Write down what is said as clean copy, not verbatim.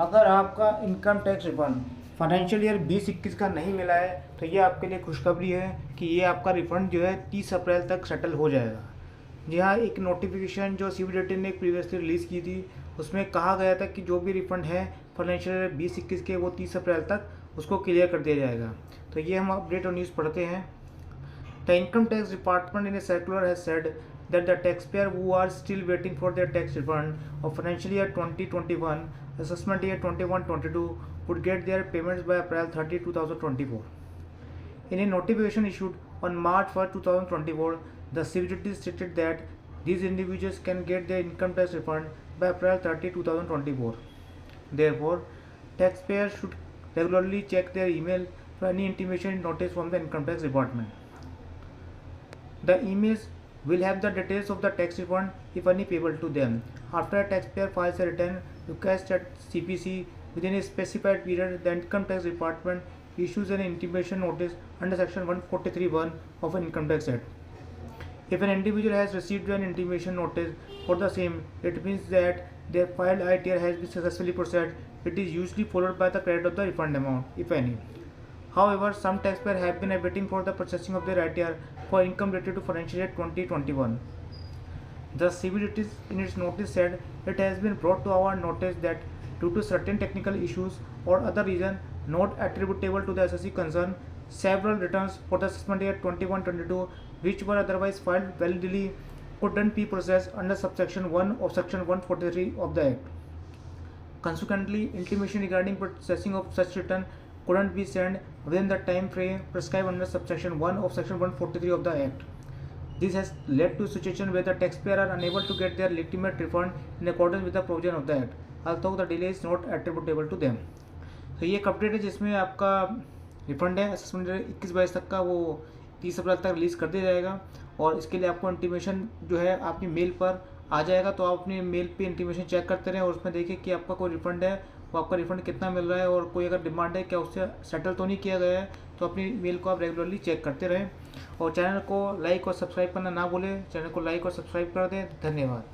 अगर आपका income tax refund financial year 20-21 का नहीं मिला है तो ये आपके लिए खुशखबरी है कि ये आपका रिफंड जो है 30 अप्रैल तक सेटल हो जाएगा। जी हाँ, एक नोटिफिकेशन जो सीबीडीटी ने प्रीवियसली रिलीज़ की थी उसमें कहा गया था कि जो भी रिफंड है फाइनेंशियल ईयर 20-21 के वो 30 अप्रैल तक उसको क्लियर कर दिया जाएगा। तो ये हम अपडेट और न्यूज़ पढ़ते हैं। The Income Tax Department in a circular has said that the taxpayer who are still waiting for their tax refund of financial year 2021, assessment year 21-22 would get their payments by April 30, 2024. In a notification issued on March 1, 2024, the CBDT stated that these individuals can get their income tax refund by April 30, 2024. Therefore, taxpayers should regularly check their email for any intimation notice from the Income Tax Department. The emails will have the details of the tax refund if any payable to them. After a taxpayer files a return request at CPC within a specified period, the Income Tax Department issues an intimation notice under Section 143(1) of an Income Tax Act. If an individual has received an intimation notice for the same, it means that their filed ITR has been successfully processed. It is usually followed by the credit of the refund amount, if any. However, some taxpayers have been awaiting for the processing of their ITR for income related to financial year 2021. The CBDT in its notice said it has been brought to our notice that due to certain technical issues or other reason not attributable to the SSC concerned, several returns for the assessment year 21-22 which were otherwise filed validly couldn't be processed under subsection 1 of section 143 of the Act. Consequently, intimation regarding processing of such return couldn't be sent within the time frame prescribed under subsection 1 of section 143 of the Act. This has led to a situation where the taxpayer are unable to get their legitimate refund in accordance with the provision of the Act, although the delay is not attributable to them. तो ये एक update है जिसमें आपका refund है assessment 21-22 तक का वो 30 अप्रैल तक रिलीज़ कर दिया जाएगा और इसके लिए आपको इंटीमेशन जो है आपकी मेल पर आ जाएगा। तो आप अपनी मेल पे इंटीमेशन चेक करते रहें और उसमें देखिए कि आपका कोई रिफंड है वो आपका रिफंड कितना मिल रहा है और कोई अगर डिमांड है क्या उससे सेटल तो नहीं किया गया है। तो अपनी मेल को आप रेगुलरली चेक करते रहें और चैनल को लाइक और सब्सक्राइब करना ना भूलें। चैनल को लाइक और सब्सक्राइब कर दें। धन्यवाद।